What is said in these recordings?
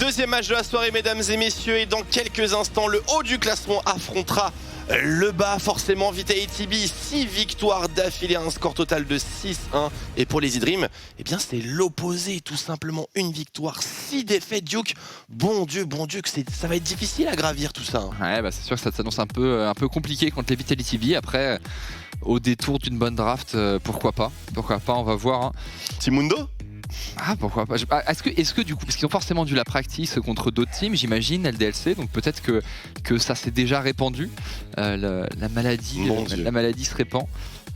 Deuxième match de la soirée, mesdames et messieurs, et dans quelques instants, le haut du classement affrontera le bas, forcément. Vitality B, 6 victoires d'affilée, un score total de 6-1. Et pour les E-Dream, eh bien c'est l'opposé, tout simplement. Une victoire, 6 défaites, Duke. Bon Dieu, que ça va être difficile à gravir tout ça. Ouais, bah c'est sûr que ça s'annonce un peu compliqué contre les Vitality B. Après, au détour d'une bonne draft, pourquoi pas, on va voir. Hein. Timundo? Ah, pourquoi pas. Est-ce que du coup, parce qu'ils ont forcément dû la practice contre d'autres teams, j'imagine, LDLC, donc peut-être que ça s'est déjà répandu, la maladie se répand.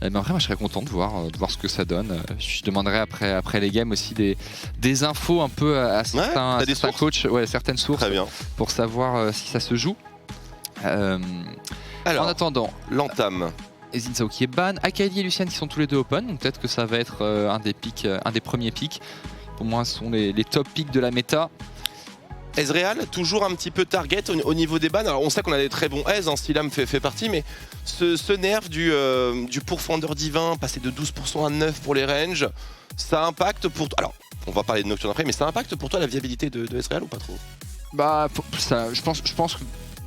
Mais après, moi, je serais content de voir ce que ça donne. Je demanderai après les games aussi des infos un peu à certains coachs, certaines sources, pour savoir si ça se joue. Alors, en attendant, l'entame. Zinzao qui est ban, Akali et Lucian qui sont tous les deux open, donc peut-être que ça va être un des premiers picks. Pour moi, ce sont les top picks de la méta. Ezreal, toujours un petit peu target au niveau des bans. Alors on sait qu'on a des très bons Ez, Stilam fait partie, mais ce nerf du pourfendeur divin, passer de 12% à 9% pour les ranges, ça impacte pour... Alors, on va parler de Nocturne après, mais ça impacte pour toi la viabilité de Ezreal ou pas trop? Bah, ça, je pense que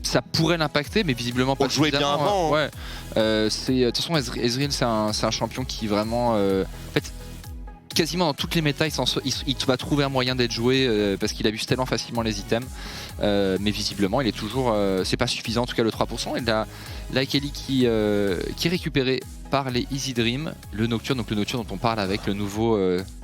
ça pourrait l'impacter, mais visiblement pas. On jouait bien avant. Ouais. De toute façon, Ezreal, c'est un champion qui vraiment... en fait, quasiment dans toutes les méta, il va trouver un moyen d'être joué parce qu'il abuse tellement facilement les items. Mais visiblement, il est toujours... c'est pas suffisant, en tout cas le 3%. Et la Akali qui est récupéré par les Easy Dream, le Nocturne, donc le Nocturne dont on parle avec le nouveau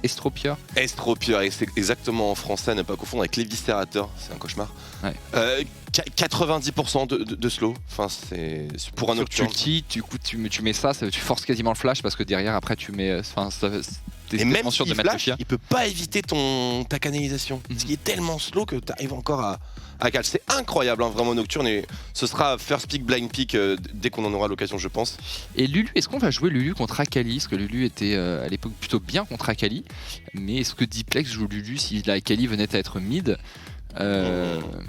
Estropieur. Estropieur, et c'est exactement en français, à ne pas confondre avec l'éviscérateur, c'est un cauchemar. Ouais. 90% de slow, enfin c'est pour un Nocturne. Tu mets ça, tu forces quasiment le flash parce que derrière après tu mets... Et même s'il flash, il peut pas éviter ta canalisation. Ce qui est tellement slow que tu arrives encore à catch. C'est incroyable, hein, vraiment Nocturne. Et ce sera first pick, blind pick dès qu'on en aura l'occasion, je pense. Et Lulu, est-ce qu'on va jouer Lulu contre Akali? Parce que Lulu était à l'époque plutôt bien contre Akali. Mais est-ce que Diplex joue Lulu si la Akali venait à être mid?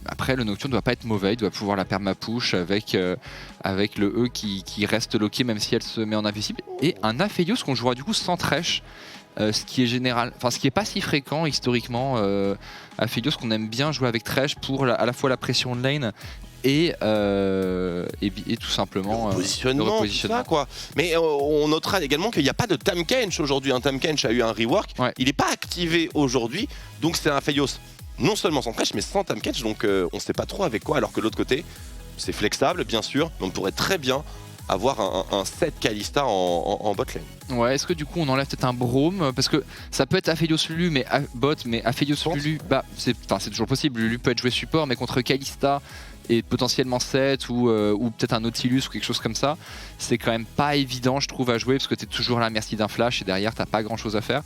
Après, le Nocturne doit pas être mauvais, il doit pouvoir la perma-push avec le E qui reste loqué même si elle se met en invisible. Et un Aphelios qu'on jouera du coup sans Thresh. Ce qui est pas si fréquent historiquement. Aphelios qu'on aime bien jouer avec Thresh pour à la fois la pression de lane et tout simplement le repositionnement. Ça, quoi. Mais on notera également qu'il n'y a pas de Tahm-Kench aujourd'hui. Tahm-Kench a eu un rework, il n'est pas activé aujourd'hui, donc c'est un Aphelios non seulement sans Thresh mais sans Tahm-Kench, donc on ne sait pas trop avec quoi, alors que de l'autre côté c'est flexable bien sûr, mais on pourrait très bien avoir un set Kalista en bot lane. Ouais, est-ce que du coup on enlève peut-être un Braum? Parce que ça peut être Aphelios Lulu, mais Aphelios Lulu, bah, c'est toujours possible. Lulu peut être joué support, mais contre Kalista et potentiellement Set ou peut-être un Nautilus ou quelque chose comme ça, c'est quand même pas évident, je trouve, à jouer parce que t'es toujours à la merci d'un flash et derrière t'as pas grand chose à faire.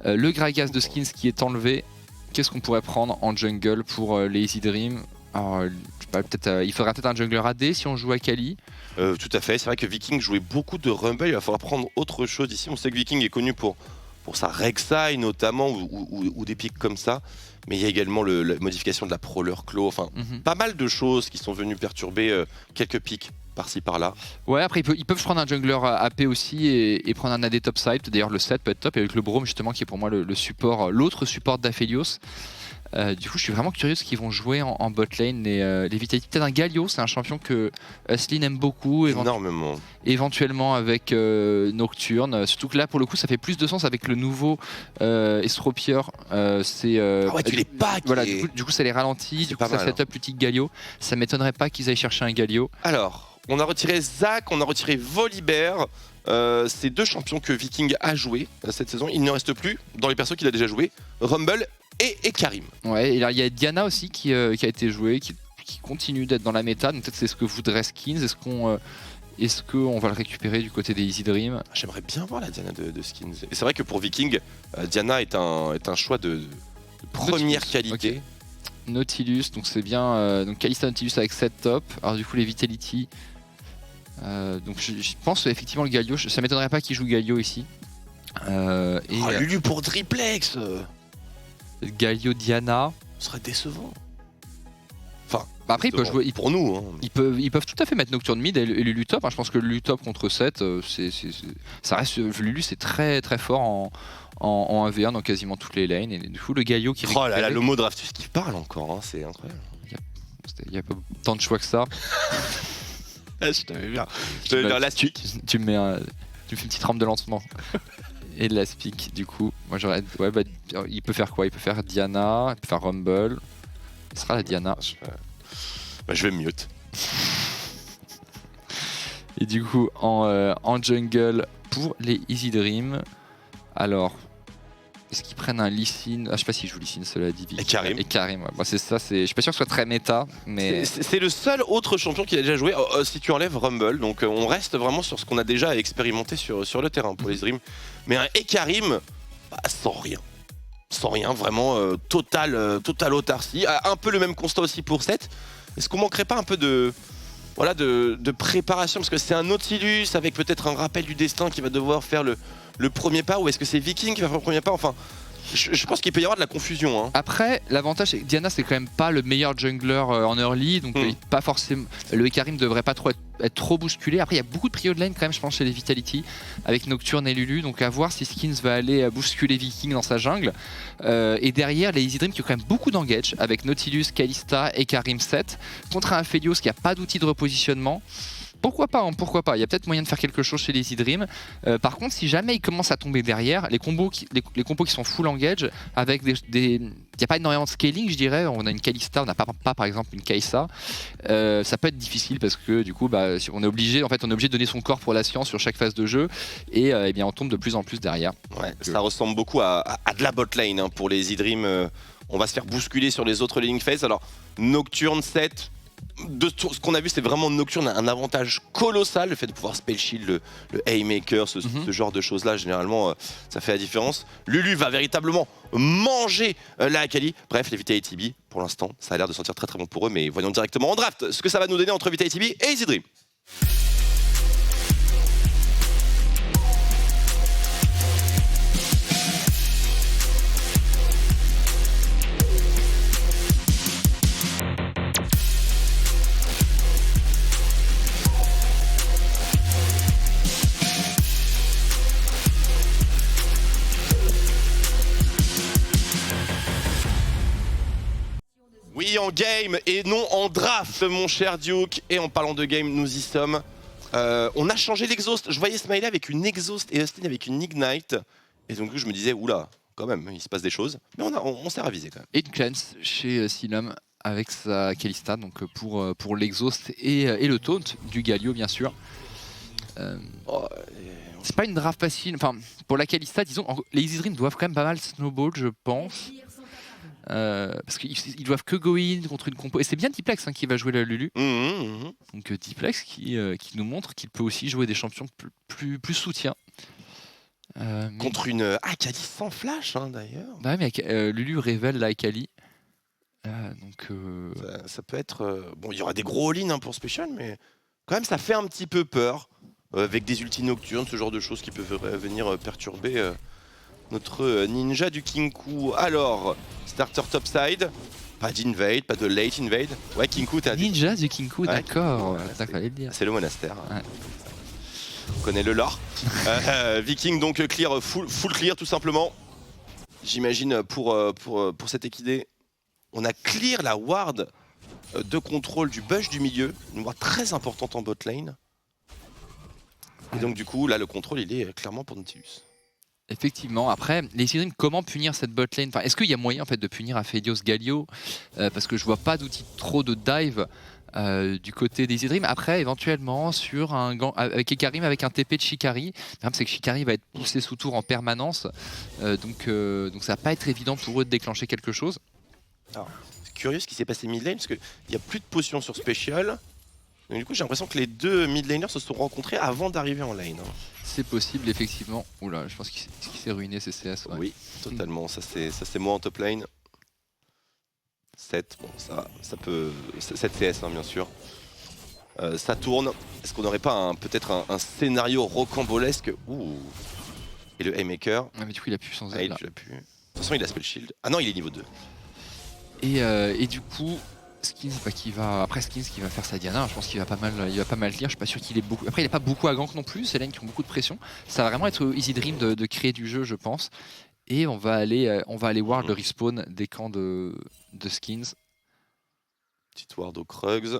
Le Gragas de Skins qui est enlevé, qu'est-ce qu'on pourrait prendre en jungle pour les Easy Dream? Alors, il faudra peut-être un jungler AD si on joue à Kali. Tout à fait, c'est vrai que Viking jouait beaucoup de Rumble, il va falloir prendre autre chose ici. On sait que Viking est connu pour sa Rek'Sai notamment, ou des pics comme ça. Mais il y a également la modification de la Prowler Claw, enfin pas mal de choses qui sont venues perturber quelques pics par-ci par-là. Ouais, après ils peuvent prendre un jungler AP aussi et prendre un AD topside. D'ailleurs le set peut être top avec le Braum justement qui est pour moi le support, l'autre support d'Aphelios. Du coup je suis vraiment curieux de ce qu'ils vont jouer en bot lane les Vitality. Peut-être un Galio, c'est un champion que Hustlin aime beaucoup. Énormément. Éventuellement avec Nocturne. Surtout que là pour le coup ça fait plus de sens avec le nouveau Estropieur. Ah ouais, tu les packs. Voilà, du coup ça les ralentit, du coup ça set up l'outil Galio. Ça m'étonnerait pas qu'ils aillent chercher un Galio. Alors, on a retiré Zac, on a retiré Volibear. C'est deux champions que Viking a joué cette saison. Il ne reste plus dans les persos qu'il a déjà joué, Rumble et Karim. Ouais, et là il y a Diana aussi qui a été jouée, qui continue d'être dans la méta. Donc peut-être c'est ce que voudrait Skins. Est-ce qu'on va le récupérer du côté des Easy Dream? J'aimerais bien voir la Diana de Skins. Et c'est vrai que pour Viking, Diana est un choix de première qualité. Okay. Nautilus, donc c'est bien. Donc Kalista Nautilus avec 7 top. Alors du coup les Vitality. Donc je pense effectivement le Galio. Ça m'étonnerait pas qu'il joue Galio ici. Lulu pour triplex. Galio Diana. Ce serait décevant. Enfin, après, ils peuvent jouer. Pour nous. Hein. Ils peuvent tout à fait mettre Nocturne mid et Lulu top. Hein. Je pense que Lulu top contre 7, ça reste. Lulu, c'est très très fort en 1v1 dans quasiment toutes les lanes. Et du coup, le Galio qui Oh là là, le mot Draftus qui parle encore, hein, c'est incroyable. Il n'y a pas tant de choix que ça. Je t'avais bien. Je t'avais bien l'Aspic. Tu me fais une petite rampe de lancement. Et de l'Aspic, du coup. Moi j'aurais. Ouais, bah, il peut faire quoi? Il peut faire Diana, il peut faire Rumble. Ce sera la Diana. Je vais mute. Et du coup, en jungle pour les Easy Dream. Alors. Est-ce qu'ils prennent un Lee Sin? Je sais pas s'ils jouent Lee Sin, cela dit. Et Karim. Et Karim, ouais. Bon, c'est ça, je suis pas sûr que ce soit très méta, mais. C'est le seul autre champion qui a déjà joué, si tu enlèves Rumble. Donc on reste vraiment sur ce qu'on a déjà expérimenté sur le terrain pour les Dream. Mais un Karim, bah, sans rien. Sans rien, vraiment total autarcie. Un peu le même constat aussi pour 7. Est-ce qu'on manquerait pas un peu de préparation? Parce que c'est un Nautilus avec peut-être un rappel du destin qui va devoir faire le premier pas, ou est-ce que c'est Viking qui va faire le premier pas? Enfin, je pense qu'il peut y avoir de la confusion. Hein. Après, l'avantage, c'est que Diana, c'est quand même pas le meilleur jungler en early, donc pas forcément. Le Karim devrait pas trop être trop bousculé. Après, il y a beaucoup de prio de lane quand même, je pense, chez les Vitality, avec Nocturne et Lulu, donc à voir si Skins va aller bousculer Viking dans sa jungle. Et derrière, les Easy Dream qui ont quand même beaucoup d'engage, avec Nautilus, Kalista et Karim 7, contre un Aphelios qui a pas d'outil de repositionnement. Pourquoi pas, hein, pourquoi pas. Il y a peut-être moyen de faire quelque chose chez les Easy Dream. Par contre, si jamais ils commencent à tomber derrière, les combos qui sont full engage, avec il n'y a pas énormément de scaling, je dirais. On a une Kalista, on n'a pas par exemple une Kai'Sa. Ça peut être difficile parce que du coup, bah, on est obligé de donner son corps pour la science sur chaque phase de jeu, et eh bien on tombe de plus en plus derrière. Ouais, ça ressemble beaucoup à de la bot lane hein, pour les Easy Dream. On va se faire bousculer sur les autres laning phases. Alors Nocturne 7. De ce qu'on a vu, c'est vraiment Nocturne a un avantage colossal, le fait de pouvoir spell shield, le Haymaker, ce genre de choses là, généralement ça fait la différence. Lulu va véritablement manger la Akali. Bref, les Vitality B, pour l'instant, ça a l'air de sentir très très bon pour eux, mais voyons directement en draft ce que ça va nous donner entre Vitality B et Easy Dream. Oui, en game et non en draft, mon cher Duke. Et en parlant de game, nous y sommes. On a changé l'exhaust. Je voyais Smiley avec une exhaust et Austin avec une ignite. Et donc je me disais, oula, quand même, il se passe des choses. Mais on s'est ravisé quand même. Et une cleanse chez Silam avec sa Kalista, donc pour l'exhaust et le taunt du Galio, bien sûr. C'est pas une draft facile. Enfin, pour la Kalista, disons, les Easy Dream doivent quand même pas mal snowball, je pense. Parce qu'ils doivent que go in contre une compo. Et c'est bien Diplex hein, qui va jouer la Lulu. Donc Diplex qui nous montre qu'il peut aussi jouer des champions plus soutien. Contre une Akali sans flash hein, d'ailleurs. Bah ouais, mais Lulu révèle la Akali. Ça peut être... Bon, il y aura des gros all-in hein, pour Special, mais quand même ça fait un petit peu peur. Avec des ultis nocturnes, ce genre de choses qui peuvent venir perturber notre ninja du Kinku. Alors, starter topside, pas d'invade, pas de late invade. Ouais, Kinku, t'as ninja du Kinku, ouais, d'accord. Ça fallait le dire. C'est le monastère. Ouais. On connaît le lore. Viking donc clear, full clear tout simplement. J'imagine pour cette équidée, on a clear la ward de contrôle du bush du milieu, une ward très importante en bot lane. Et donc du coup, là, le contrôle, il est clairement pour Nautilus. Effectivement. Après, les Easy Dream, comment punir cette bot lane? Enfin, est-ce qu'il y a moyen en fait de punir Aphelios Galio parce que je vois pas d'outil trop de dive du côté des Easy Dream. Après, éventuellement, sur avec Ekarim, avec un TP de Shikari. Le problème, c'est que Shikari va être poussé sous tour en permanence. Donc ça va pas être évident pour eux de déclencher quelque chose. Alors, c'est curieux ce qui s'est passé mid lane, parce qu'il n'y a plus de potions sur Special. Donc du coup, j'ai l'impression que les deux mid laners se sont rencontrés avant d'arriver en lane. Hein. C'est possible, effectivement. Oula, je pense qu'il s'est ruiné CCS. Ouais. Oui, totalement. Ça c'est moi en top lane. 7, bon, ça peut... 7 CS, hein, bien sûr. Ça tourne. Est-ce qu'on n'aurait pas peut-être un scénario rocambolesque? Ouh. Et le Haymaker. Ah, mais du coup, il a pu sans elle. De toute façon, il a spell shield. Ah non, il est niveau 2. Et du coup, Skins, bah, qui va... Après Skins qui va faire sa Diana, je pense qu'il va pas mal lire, je suis pas sûr qu'il ait beaucoup... Après il est pas beaucoup à gank non plus, c'est lanes qui ont beaucoup de pression. Ça va vraiment être au Easy Dream de créer du jeu je pense. Et on va aller voir le respawn des camps de Skins. Petite ward au Krugs.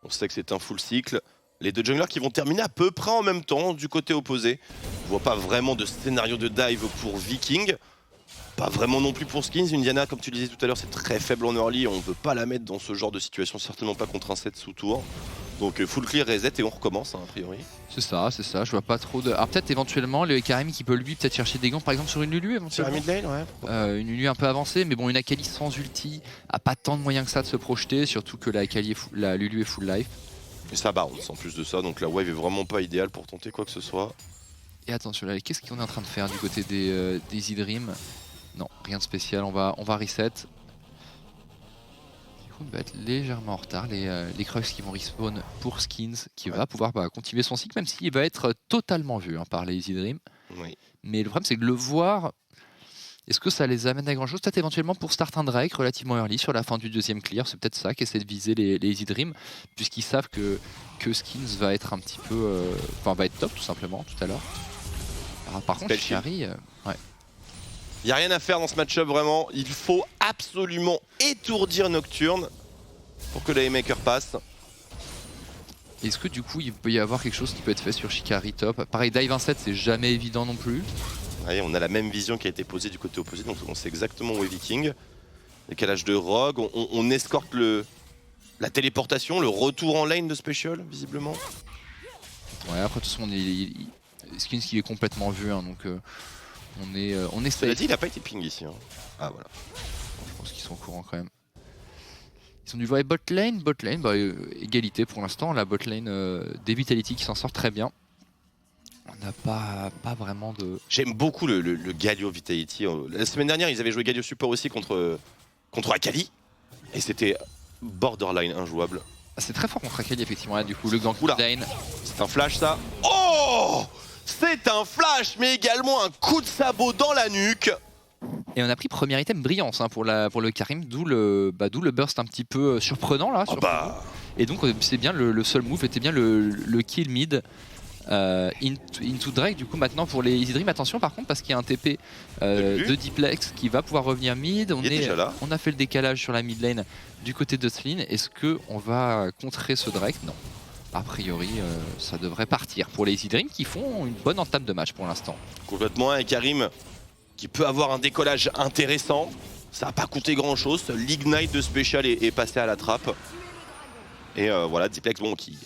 On sait que c'est un full cycle. Les deux junglers qui vont terminer à peu près en même temps du côté opposé. Je vois pas vraiment de scénario de dive pour Viking. Pas vraiment non plus pour Skins. Une Diana, comme tu le disais tout à l'heure, c'est très faible en early. On veut pas la mettre dans ce genre de situation, certainement pas contre un set sous tour. Donc full clear, reset et on recommence hein, a priori. C'est ça, je vois pas trop de... Alors peut-être éventuellement le Karim qui peut lui peut-être chercher des gants par exemple sur une Lulu éventuellement. Sur la mid lane, ouais. Une Lulu un peu avancée, mais bon une Akali sans ulti a pas tant de moyens que ça de se projeter, surtout que la Lulu est full life. Et ça bounce en plus de ça, donc la wave est vraiment pas idéale pour tenter quoi que ce soit. Et attention là, qu'est-ce qu'on est en train de faire du côté des Easy Dream? Non, rien de spécial, on va reset. Il va être légèrement en retard, les Krugs qui vont respawn pour Skins, qui va pouvoir continuer son cycle, même s'il va être totalement vu hein, par les Easy Dream. Oui. Mais le problème c'est que de le voir, est-ce que ça les amène à grand chose? Peut-être éventuellement pour start un Drake relativement early sur la fin du deuxième clear, c'est peut-être ça qu'essaie de viser les Easy Dream, puisqu'ils savent que Skins va être un petit peu... Enfin va être top tout simplement tout à l'heure. Par contre Shikari... ouais. Il n'y a rien à faire dans ce match-up vraiment, il faut absolument étourdir Nocturne pour que la Haymaker passe. Est-ce que du coup il peut y avoir quelque chose qui peut être fait sur Shikari top? Pareil dive 1-7 c'est jamais évident non plus. Ouais, on a la même vision qui a été posée du côté opposé, donc on sait exactement où est Viking. Décalage de Rogue, on escorte la téléportation, le retour en lane de Special visiblement. Ouais après de toute façon Skins qui est complètement vu hein, donc... On est Cela dit, il n'a pas été ping ici. Hein. Ah voilà. Je pense qu'ils sont au courant quand même. Ils sont du volet bot lane, égalité pour l'instant. La bot lane des Vitality qui s'en sort très bien. On n'a pas vraiment de... J'aime beaucoup le Galio Vitality. La semaine dernière, ils avaient joué Galio Support aussi contre Akali. Et c'était borderline injouable. C'est très fort contre Akali effectivement. Là, du coup, le gank lane. C'est un flash ça. Oh! C'est un flash, mais également un coup de sabot dans la nuque. Et on a pris premier item brillance hein, pour le Karim, d'où le burst un petit peu surprenant là. Et donc c'est bien le seul move était bien le kill mid into Drake. Du coup maintenant pour les Easy Dream, attention par contre parce qu'il y a un TP de Diplex qui va pouvoir revenir mid. On a fait le décalage sur la mid lane du côté de Slin. Est-ce qu'on va contrer ce Drake? Non. A priori, ça devrait partir pour les Easy Dream qui font une bonne entame de match pour l'instant. Complètement, et Karim qui peut avoir un décollage intéressant. Ça n'a pas coûté grand chose. L'Ignite de Special est passé à la trappe. Et voilà, Diplex qui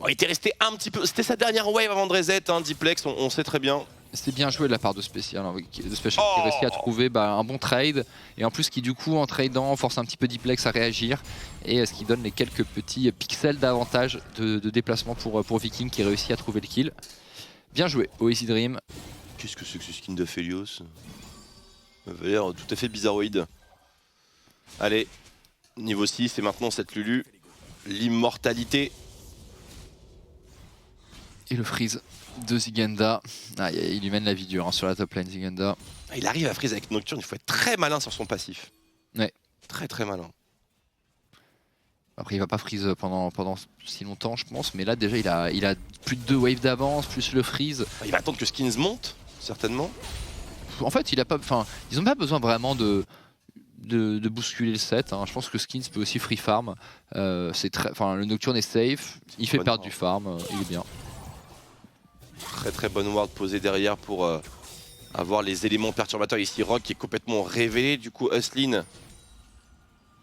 était resté un petit peu. C'était sa dernière wave avant de reset, hein, Diplex, on sait très bien. C'était bien joué de la part de Special, hein, qui a réussi à trouver un bon trade. Et en plus qui du coup en tradant force un petit peu Diplex à réagir. Et ce qui donne les quelques petits pixels d'avantage de déplacement pour Viking qui réussit à trouver le kill. Bien joué au Easy Dream. Qu'est-ce que c'est que ce skin de Phelios? Ça avait l'air tout à fait bizarroïde. Allez, niveau 6 et maintenant cette Lulu. L'immortalité. Et le freeze de Zigenda. Ah, il lui mène la vie dure hein, sur la top lane Zigenda. Il arrive à freeze avec Nocturne, il faut être très malin sur son passif. Ouais. Très malin. Après il va pas freeze pendant si longtemps je pense, mais là déjà il a plus de 2 waves d'avance, plus le freeze. Il va attendre que Skins monte, certainement. En fait ils ont pas besoin vraiment de bousculer le set, hein. Je pense que Skins peut aussi free farm. Le Nocturne est safe, il fait perdre du farm, il est bien. Très bonne ward posée derrière pour avoir les éléments perturbateurs. Ici Rogue qui est complètement révélé, du coup Huslin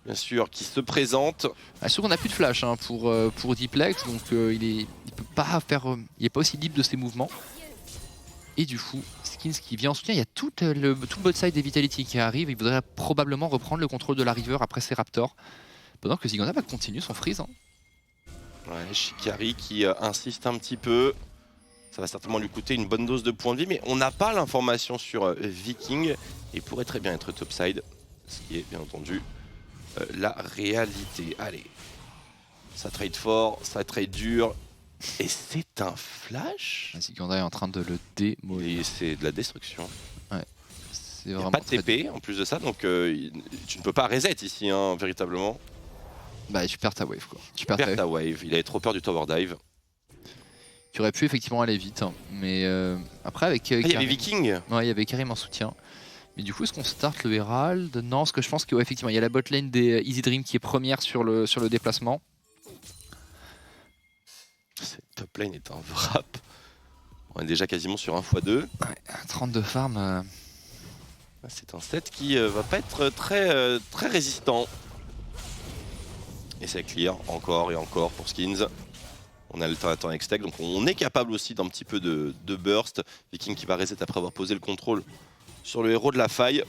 bien sûr qui se présente. Surtout qu'on n'a plus de flash hein, pour Diplex, donc il peut pas faire, il est pas aussi libre de ses mouvements. Et du coup Skins qui vient en soutien, il y a tout le bot side des Vitality qui arrive, il voudrait probablement reprendre le contrôle de la river après ses Raptors. Pendant que Ziganda continue son freeze. Hein. Ouais, Shikari qui insiste un petit peu. Ça va certainement lui coûter une bonne dose de points de vie, mais on n'a pas l'information sur Viking et pourrait très bien être topside, ce qui est bien entendu la réalité. Allez, ça trade fort, ça trade dur, et c'est un flash. Ziganda est en train de le démolir. Et c'est de la destruction. Ouais. Il n'y a pas de TP en plus de ça, donc tu ne peux pas reset ici, hein, véritablement. Bah tu perds ta wave quoi. Tu perds ta wave, il avait trop peur du tower dive. Tu aurais pu effectivement aller vite, hein. Mais après avec... il y avait Viking. Ouais, il y avait Karim en soutien. Mais du coup, est-ce qu'on start le Herald? Non, parce que je pense qu'effectivement, il y a la bot lane des Easy Dream qui est première sur le déplacement. Cette top lane est un wrap. On est déjà quasiment sur 1x2. Ouais, 32 farm. C'est un set qui va pas être très résistant. Et c'est clear encore et encore pour Skins. On a l'alternateur avec Stack, donc on est capable aussi d'un petit peu de burst. Viking qui va reset après avoir posé le contrôle sur le héros de la faille.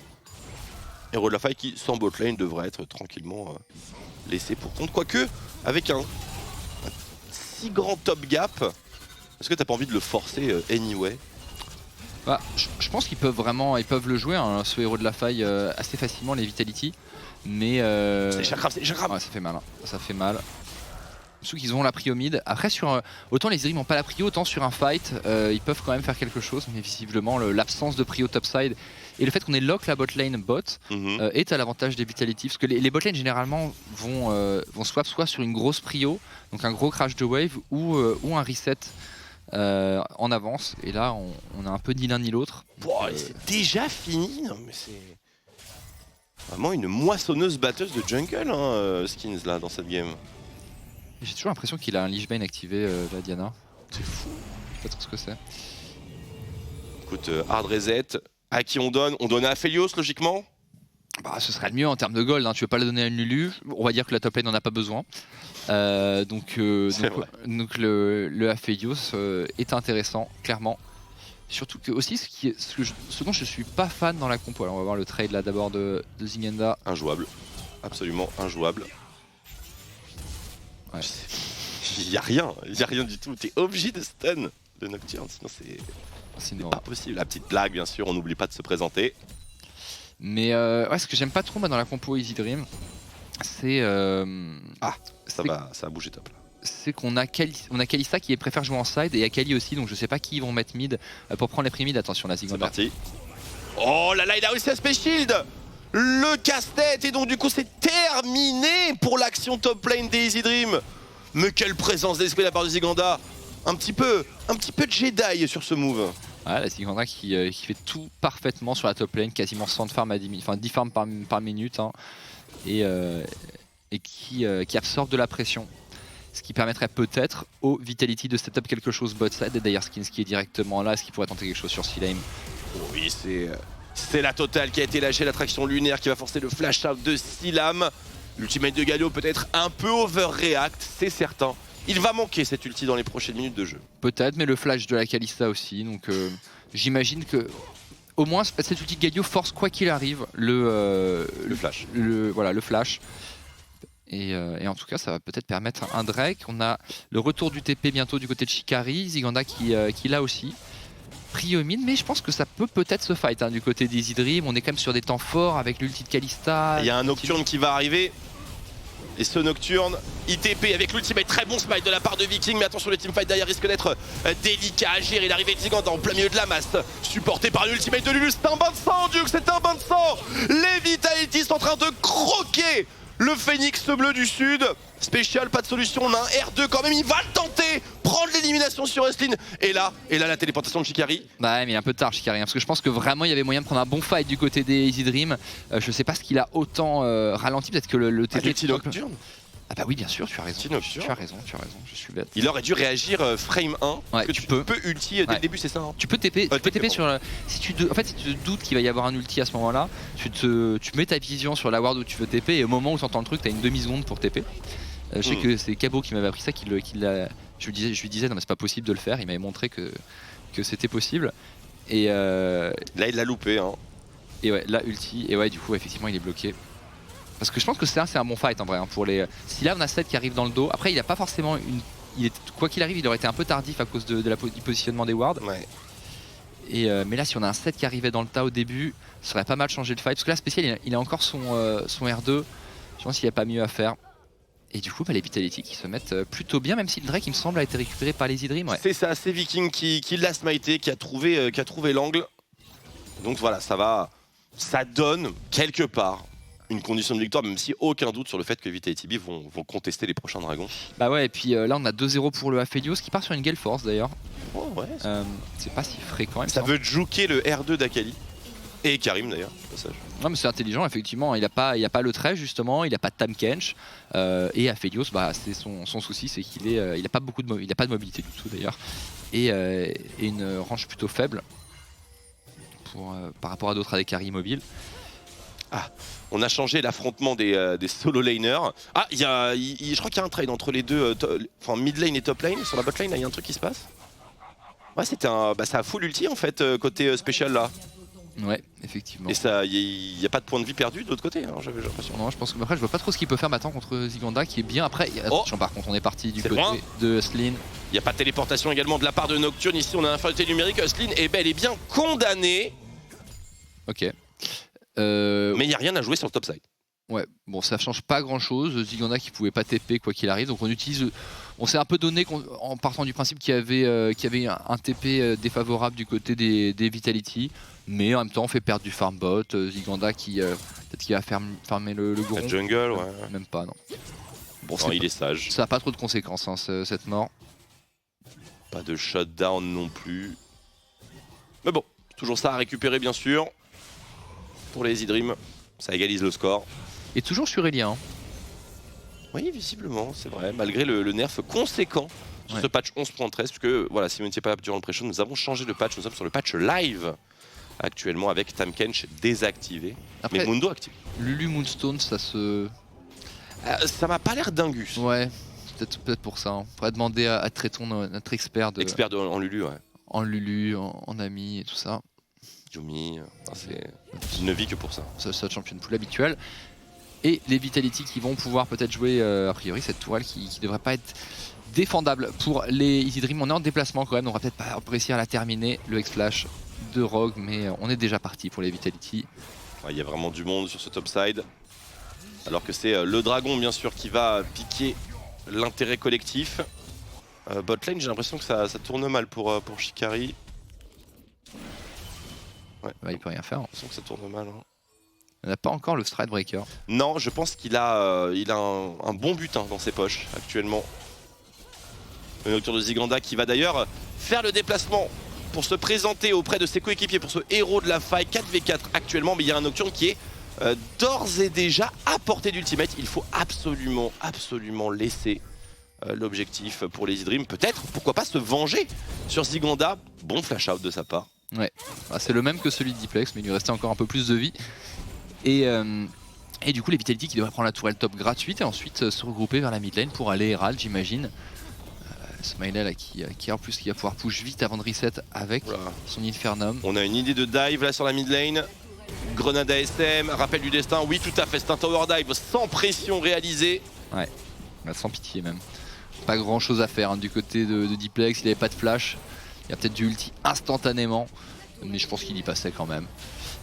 Héros de la faille qui, sans bot lane, devrait être tranquillement laissé pour compte. Quoique, avec un si grand top gap, est-ce que t'as pas envie de le forcer anyway? Bah, je pense qu'ils peuvent le jouer, hein, ce héros de la faille assez facilement, les Vitality. Mais c'est chakrab, c'est chakrab. Ouais, ça fait mal, hein. Ça fait mal. Surtout qu'ils ont la prio mid. Après, autant les Izrim n'ont pas la prio, autant sur un fight, ils peuvent quand même faire quelque chose. Mais visiblement, l'absence de prio topside et le fait qu'on ait lock la bot lane bot est à l'avantage des Vitality. Parce que les bot lane généralement vont swap soit sur une grosse prio, donc un gros crash de wave, ou un reset en avance. Et là, on a un peu ni l'un ni l'autre. C'est déjà fini. Non, mais c'est vraiment une moissonneuse batteuse de jungle, hein, Skins, là, dans cette game. J'ai toujours l'impression qu'il a un Lich Bane activé, la Diana. C'est fou. Je sais pas trop ce que c'est. Écoute, hard reset. À qui on donne? On donne à Aphelios, logiquement? Bah, ce serait le mieux en termes de gold, hein. Tu veux pas le donner à une Lulu. On va dire que la top lane n'en a pas besoin. Donc le Aphelios est intéressant, clairement. Surtout que aussi, ce dont je suis pas fan dans la compo. Alors on va voir le trade là d'abord de Zingenda. Injouable. Absolument injouable. Ouais. Il y a rien du tout. T'es obligé de stun de Nocturne, sinon c'est pas possible. La petite blague, bien sûr, on n'oublie pas de se présenter. Mais ouais, ce que j'aime pas trop dans la compo Easy Dream, c'est ça a bougé top là. C'est qu'on a Kalista qui préfère jouer en side et Akali aussi, donc je sais pas qui ils vont mettre mid pour prendre les prix-mid. Attention, la Zinganda. C'est parti. Oh là là, il a réussi à Space Shield. Le casse-tête, et donc du coup c'est terminé pour l'action top lane des Easy Dream. Mais quelle présence d'esprit de la part de Zinganda. Un petit peu de Jedi sur ce move. Ouais, la Zinganda qui fait tout parfaitement sur la top lane, quasiment 100 farms à 10 farms par minute, hein, et qui absorbe de la pression. Ce qui permettrait peut-être au Vitality de setup quelque chose bot side, et d'ailleurs Skins qui est directement là, ce qui pourrait tenter quelque chose sur C-Lane. Oui, c'est la totale qui a été lâchée, l'attraction lunaire qui va forcer le flash out de Silam. L'ultimate de Galio peut être un peu overreact, c'est certain. Il va manquer cette ulti dans les prochaines minutes de jeu. Peut-être, mais le flash de la Kalista aussi, donc j'imagine que au moins cette ulti de Galio force quoi qu'il arrive le flash. Voilà, le flash. Et en tout cas, ça va peut-être permettre un Drake. On a le retour du TP bientôt du côté de Shikari, Zinganda qui l'a aussi. Prio mid, mais je pense que ça peut-être se fight, hein, du côté des Easy Dream. On est quand même sur des temps forts avec l'ulti de Kalista. Il y a un Nocturne qui va arriver. Et ce Nocturne, ITP avec l'ultimate, très bon smite de la part de Viking, mais attention, le teamfight derrière risque d'être délicat à gérer. L'arrivée de Zinganda en plein milieu de la masse, supporté par l'ultimate de Lulu. C'est un bain de sang, Duke, c'est un bain de sang. Les Vitality sont en train de croquer le Phoenix bleu du sud. Spécial, pas de solution, on a un R2 quand même, il va le tenter, prendre l'élimination sur Eslin. Et là la téléportation de Shikari. Bah ouais, mais il est un peu tard Shikari, hein, parce que je pense que vraiment il y avait moyen de prendre un bon fight du côté des Easy Dream. Je sais pas ce qu'il a autant ralenti, peut-être que le TP... Nocturne. Ah bah oui, bien sûr, tu as raison, tu as raison, je suis bête. Il aurait dû réagir frame 1, ouais, que tu peux ulti dès le début, c'est ça, hein. Tu peux TP, sur... En fait, si tu te doutes qu'il va y avoir un ulti à ce moment-là, tu mets ta vision sur la ward où tu veux TP, et au moment où tu entends le truc, tu as une demi-seconde pour TP. Je sais que c'est Cabo qui m'avait appris ça, je lui disais non mais c'est pas possible de le faire, il m'avait montré que c'était possible. Et là il l'a loupé, hein. Et ouais, là ulti, et ouais du coup effectivement il est bloqué. Parce que je pense que c'est un bon fight en vrai, hein, pour les... Si là on a 7 qui arrive dans le dos, après il a pas forcément une... Quoi qu'il arrive, il aurait été un peu tardif à cause du positionnement des wards. Ouais. Mais là si on a un 7 qui arrivait dans le tas au début, ça aurait pas mal changé le fight. Parce que là spécial il a encore son R2, je pense qu'il n'y a pas mieux à faire. Et du coup les Vitality qui se mettent plutôt bien, même si le Drake il me semble a été récupéré par les Easy Dream. Ouais. C'est ça, c'est Viking qui l'a smité, qui a trouvé l'angle. Donc voilà, ça donne quelque part une condition de victoire, même si aucun doute sur le fait que Vitality B vont contester les prochains dragons. Bah ouais, et puis là on a 2-0 pour le Aphelios qui part sur une Gale Force d'ailleurs. Oh ouais. C'est pas si fréquent. Ça veut juker le R2 d'Akali. Et Karim d'ailleurs, passage. Non mais c'est intelligent effectivement, il a pas le trait justement, il a pas de Tahm Kench et Aphelios, bah, c'est son souci, c'est qu'il il a pas de mobilité du tout d'ailleurs et une range plutôt faible par rapport à d'autres AD carry mobiles. Ah, on a changé l'affrontement des solo laners. Ah, je crois qu'il y a un trade entre les deux, enfin mid lane et top lane. Sur la bot lane, il y a un truc qui se passe. Ouais, c'était ça a full ulti en fait côté spécial là. Ouais, effectivement. Et il n'y a pas de point de vie perdu de l'autre côté, hein, j'avais l'impression. Non, je pense que après je vois pas trop ce qu'il peut faire maintenant contre Ziganda qui est bien. Après, attention, par contre, on est parti du côté loin de Slin. Il n'y a pas de téléportation également de la part de Nocturne. Ici, on a infériorité numérique. Slin est bel et bien condamné. Ok. Mais il n'y a rien à jouer sur le top side. Ouais, bon, ça change pas grand chose. Ziganda qui pouvait pas TP quoi qu'il arrive, donc on s'est un peu donné en partant du principe qu'il y avait un TP défavorable du côté des Vitality, mais en même temps on fait perdre du farm bot. Ziganda qui peut-être qu'il va farmer le Goron. La jungle, ouais. Même pas, non. Bon, non, il est sage. Ça a pas trop de conséquences hein, cette mort. Pas de shutdown non plus. Mais bon, toujours ça à récupérer bien sûr. Pour les Easy Dream, ça égalise le score. Et toujours sur Elia. Hein. Oui, visiblement, c'est vrai, malgré le nerf conséquent sur ce patch 11.13, puisque voilà, si vous n'étiez pas là durant le pré-show, nous avons changé de patch, nous sommes sur le patch live actuellement avec Tahm Kench désactivé, mais Mundo activé. Lulu Moonstone, ça se... ça m'a pas l'air dingus. Ouais, peut-être pour ça. Hein. On pourrait demander à Tréton, notre expert en Lulu, ouais. En Lulu, en ami et tout ça. Yumi, il ne vit que pour ça. C'est le champion pool habituel. Et les Vitality qui vont pouvoir peut-être jouer a priori cette tourelle qui devrait pas être défendable pour les Easy Dream. On est en déplacement quand même, on va peut-être pas réussir à la terminer. Le X-Flash de Rogue, mais on est déjà parti pour les Vitality. Il y a vraiment du monde sur ce top side. Alors que c'est le dragon bien sûr qui va piquer l'intérêt collectif. Bot lane, j'ai l'impression que ça tourne mal pour Shikari. Ouais. Bah, il peut rien faire. J'ai l'impression que ça tourne mal. Hein. On n'a pas encore le Stride Breaker. Non, je pense qu'il a, un bon butin dans ses poches actuellement. Le Nocturne de Ziganda qui va d'ailleurs faire le déplacement pour se présenter auprès de ses coéquipiers pour ce héros de la faille 4v4 actuellement. Mais il y a un Nocturne qui est d'ores et déjà à portée d'ultimate. Il faut absolument laisser l'objectif pour les Easy Dream. Peut-être, pourquoi pas se venger sur Ziganda. Bon flash out de sa part. Ouais, c'est le même que celui de Diplex, mais il lui restait encore un peu plus de vie. Et du coup les Vitality qui devraient prendre la tourelle top gratuite et ensuite se regrouper vers la mid lane pour aller Herald, j'imagine. Smiley là qui en plus qui va pouvoir push vite avant de reset avec son Infernum. On a une idée de dive là sur la mid lane. Grenade ASM, rappel du destin, oui tout à fait, c'est un tower dive sans pression réalisée. Ouais, sans pitié même. Pas grand chose à faire hein, du côté de Diplex, il avait pas de flash. Il y a peut-être du ulti instantanément, mais je pense qu'il y passait quand même.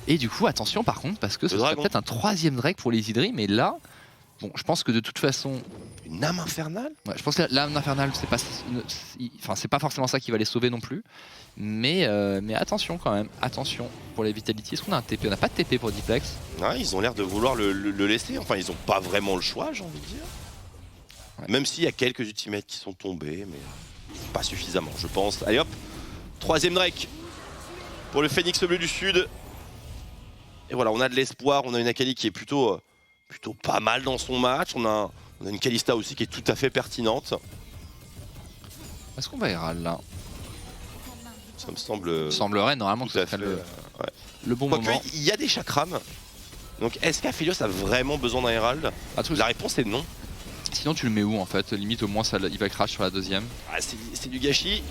Et du coup, attention par contre, parce que ce serait peut-être un troisième Drake pour les Easy Dream, mais là, bon, je pense que de toute façon... Une âme infernale ? Ouais, je pense que l'âme infernale, c'est pas forcément ça qui va les sauver non plus. Mais attention quand même, attention pour les Vitality. Est-ce qu'on a un TP? On n'a pas de TP pour Diplex. Ouais, ils ont l'air de vouloir le laisser, enfin ils n'ont pas vraiment le choix, j'ai envie de dire. Ouais. Même s'il y a quelques ultimates qui sont tombés, mais pas suffisamment, je pense. Allez hop, troisième Drake pour le Phoenix bleu du Sud. Et voilà, on a de l'espoir, on a une Akali qui est plutôt pas mal dans son match, on a une Kalista aussi qui est tout à fait pertinente. Est-ce qu'on va Herald là? Ça me semble... semblerait normalement que ça serait le bon moment. Il y a des chakrams, donc est-ce qu'Aphelios a vraiment besoin d'un Herald? La réponse est non. Sinon tu le mets où en fait? Limite au moins il va crash sur la deuxième. Ah, c'est du gâchis.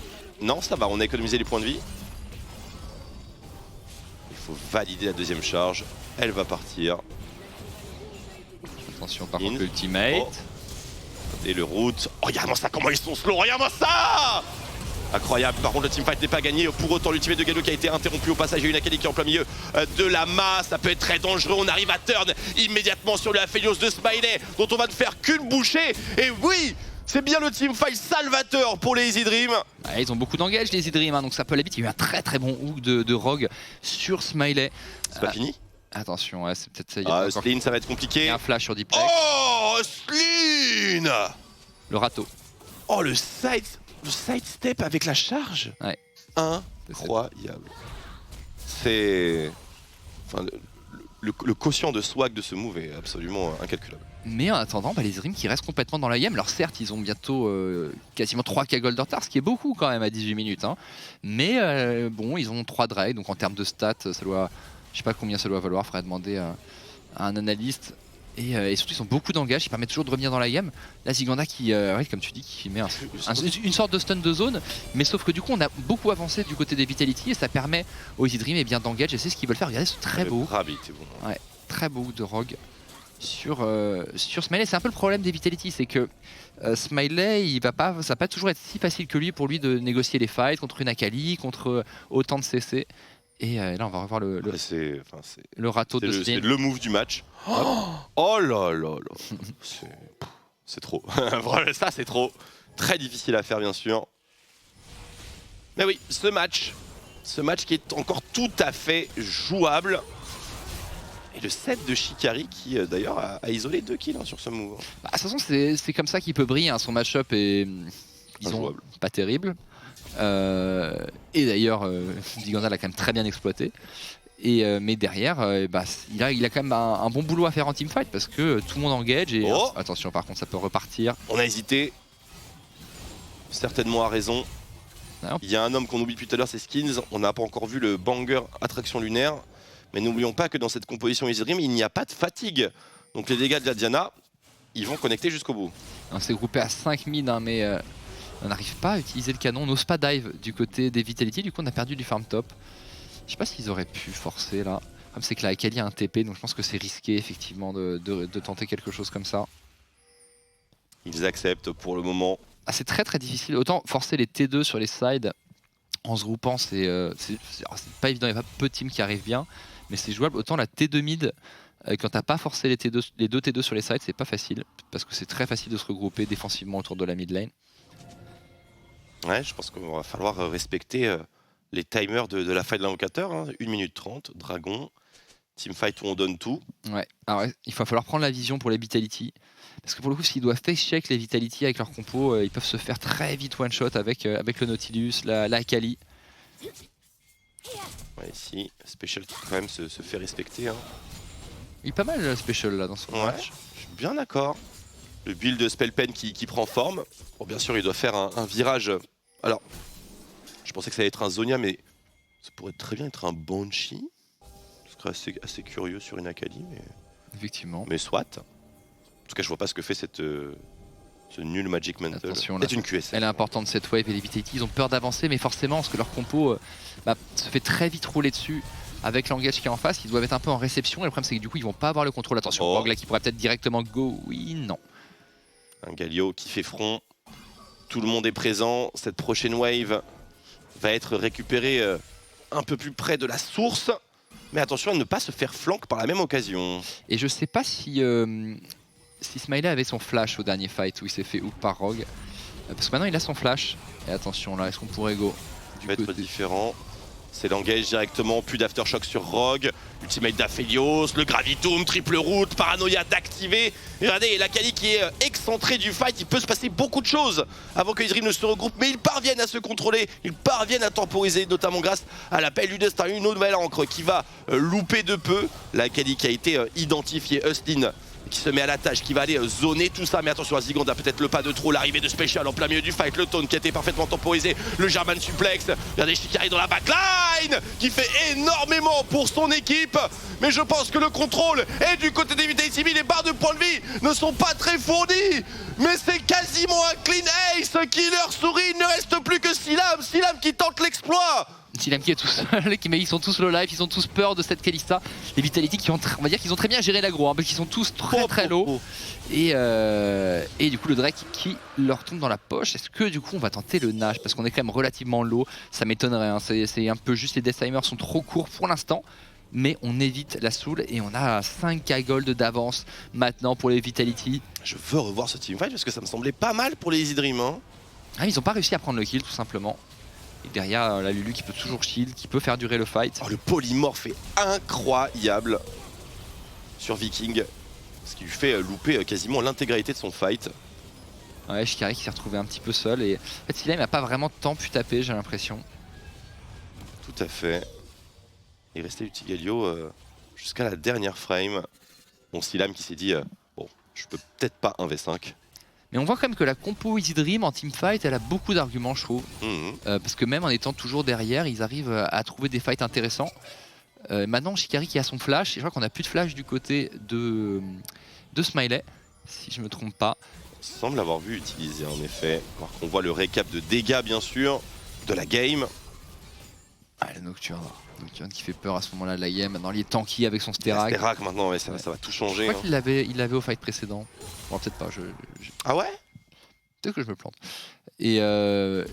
Non, ça va, on a économisé les points de vie. Il faut valider la deuxième charge. Elle va partir. Attention par contre l'ultimate. Et le route. Oh, regarde-moi ça, comment ils sont slow, regarde-moi ça! Incroyable, par contre le teamfight n'est pas gagné. Pour autant l'ultimate de Galio qui a été interrompu au passage. Il y a une Akali qui est en plein milieu de la masse. Ça peut être très dangereux. On arrive à turn immédiatement sur le Aphelios de Smiley, dont on va ne faire qu'une bouchée. Et oui, c'est bien le teamfight salvateur pour les Easy Dream. Ouais, ils ont beaucoup d'engage les Easy Dream, hein, donc ça peut aller vite. Il y a eu un très bon hook de Rogue sur Smiley. C'est pas fini? Attention, ouais, c'est peut-être ça. Sleen, ça va être compliqué. Il y a un flash sur Diplex. Oh, Sleen! Le râteau. Oh, le side step avec la charge. Ouais. Incroyable. C'est... Enfin, le quotient de swag de ce move est absolument incalculable. Mais en attendant, les Izrim qui restent complètement dans la game. Alors certes, ils ont bientôt quasiment 3K gold de retard, ce qui est beaucoup quand même à 18 minutes. Hein. Mais bon, ils ont 3 drags, donc en termes de stats, ça doit... Je sais pas combien ça doit valoir, il faudrait demander à un analyste. Et surtout, ils ont beaucoup d'engage, qui permettent toujours de revenir dans la game. Là, Ziganda qui, ouais, comme tu dis, qui met une sorte de stun de zone. Mais sauf que du coup, on a beaucoup avancé du côté des Vitality et ça permet aux Easy Dream d'engage. Et c'est ce qu'ils veulent faire. Regardez, c'est très beau. Rabbit, c'est bon. Ouais, très beau de Rogue sur Smiley. C'est un peu le problème des Vitality, c'est que Smiley, ça va pas toujours être si facile que lui pour lui de négocier les fights contre une Akali, contre autant de CC. Et là, on va revoir le râteau de Sleen. C'est le move du match. Oh là là là. C'est trop. Ça, c'est trop. Très difficile à faire, bien sûr. Mais oui, ce match qui est encore tout à fait jouable. Et le set de Shikari qui, d'ailleurs, a isolé 2 kills sur ce move. Bah, de toute façon, c'est comme ça qu'il peut briller. Hein. Son match-up est, disons, pas terrible. Et d'ailleurs, Ziganda l'a quand même très bien exploité. Mais derrière, il a quand même un bon boulot à faire en teamfight parce que tout le monde engage. Et attention, par contre, ça peut repartir. On a hésité. Certainement à raison. Non. Il y a un homme qu'on oublie depuis tout à l'heure, c'est Skins. On n'a pas encore vu le banger attraction lunaire. Mais n'oublions pas que dans cette composition Easy Dream, il n'y a pas de fatigue. Donc les dégâts de la Diana, ils vont connecter jusqu'au bout. On s'est groupé à 5 mid, hein, mais on n'arrive pas à utiliser le canon. On n'ose pas dive du côté des Vitality. Du coup, on a perdu du farm top. Je sais pas s'ils auraient pu forcer là. Comme c'est que la Akali a un TP, donc je pense que c'est risqué effectivement de tenter quelque chose comme ça. Ils acceptent pour le moment. Ah, c'est très difficile. Autant forcer les T2 sur les sides en se groupant, c'est pas évident. Il n'y a pas peu de teams qui arrivent bien, mais c'est jouable. Autant la T2 mid, quand t'as pas forcé les deux T2 sur les sides, c'est pas facile parce que c'est très facile de se regrouper défensivement autour de la mid lane. Ouais, je pense qu'il va falloir respecter les timers de la fight de l'invocateur. Hein. 1 minute 30, dragon, teamfight où on donne tout. Ouais, alors il va falloir prendre la vision pour les Vitality. Parce que pour le coup, s'ils doivent face check les Vitality avec leur compo, ils peuvent se faire très vite one shot avec le Nautilus, la Akali. Ouais, ici, Special qui quand même se fait respecter. Hein. Il est pas mal le Special là dans son match. Je suis bien d'accord. Le build de Spellpen qui prend forme. Bon, bien sûr, il doit faire un virage. Alors, je pensais que ça allait être un Zonia, mais ça pourrait très bien être un Banshee. Ce serait assez curieux sur une Akali, mais... Effectivement. Mais soit. En tout cas, je vois pas ce que fait ce nul Magic Mantle. C'est une QSL. Elle est importante cette wave et les Vitality, ils ont peur d'avancer, mais forcément, parce que leur compo se fait très vite rouler dessus avec l'engage qui est en face. Ils doivent être un peu en réception, et le problème c'est que du coup, ils vont pas avoir le contrôle. Attention, Rogue là qui pourrait peut-être directement go. Oui, non. Un Galio qui fait front. Tout le monde est présent. Cette prochaine wave va être récupérée un peu plus près de la source. Mais attention à ne pas se faire flank par la même occasion. Et je sais pas si Smiley avait son flash au dernier fight où il s'est fait hook par Rogue. Parce que maintenant il a son flash. Et attention là, est-ce qu'on pourrait go du côté être différent. C'est l'engage directement, plus d'aftershock sur Rogue. Ultimate d'Aphelios, le Gravitum, triple route, Paranoia d'activer. Regardez, l'Akali qui est excentré du fight, il peut se passer beaucoup de choses avant que Izrim ne se regroupe, mais ils parviennent à se contrôler, ils parviennent à temporiser, notamment grâce à l'appel du destin, une nouvelle encre qui va louper de peu. L'Akali qui a été identifié, Hustlin qui se met à la tâche, qui va aller zoner tout ça, mais attention à Ziganda, peut-être le pas de trop, l'arrivée de Special en plein milieu du fight, le taunt qui a été parfaitement temporisé, le German suplex, regardez Shikari dans la backline, qui fait énormément pour son équipe, mais je pense que le contrôle est du côté des Vitality, les barres de points de vie ne sont pas très fournies, mais c'est quasiment un clean ace qui leur sourit, il ne reste plus que Silam qui tente l'exploit. Silam qui est tout seul, mais ils sont tous low life, ils ont tous peur de cette Kalista. Les Vitality qui ont, on va dire qu'ils ont très bien géré l'aggro, hein, parce qu'ils sont tous très low. Et du coup le Drake qui leur tombe dans la poche. Est-ce que du coup on va tenter le Nash, parce qu'on est quand même relativement low, ça m'étonnerait, hein. C'est un peu juste, les death timers sont trop courts pour l'instant. Mais on évite la soul et on a 5K gold d'avance maintenant pour les Vitality. Je veux revoir ce teamfight parce que ça me semblait pas mal pour les Easy Dream. Hein. Ah, ils ont pas réussi à prendre le kill tout simplement. Et derrière la Lulu qui peut toujours shield, qui peut faire durer le fight. Oh, le polymorphe est incroyable. sur Viking, ce qui lui fait louper quasiment l'intégralité de son fight. Ouais, Shikari qui s'est retrouvé un petit peu seul et en fait Silam n'a pas vraiment de temps pu taper, j'ai l'impression. Tout à fait. Il restait Utigalio jusqu'à la dernière frame. Bon, Silam qui s'est dit bon, je peux peut-être pas 1v5. Mais on voit quand même que la compo Easy Dream en teamfight, elle a beaucoup d'arguments, je trouve. Parce que même en étant toujours derrière, ils arrivent à trouver des fights intéressants. Maintenant, Shikari qui a son flash, et je crois qu'on n'a plus de flash du côté de Smiley, si je me trompe pas. Il semble l'avoir vu utiliser en effet. Alors qu'on voit le récap de dégâts bien sûr, de la game. Ah, le Nocturne qui fait peur à ce moment-là de la game. Maintenant, il est tanky avec son Sterak. Sterak maintenant, ouais, ça va tout changer. Je crois qu'il l'avait au fight précédent. Bon, peut-être pas. Ah ouais? Peut-être que je me plante. Et l'âme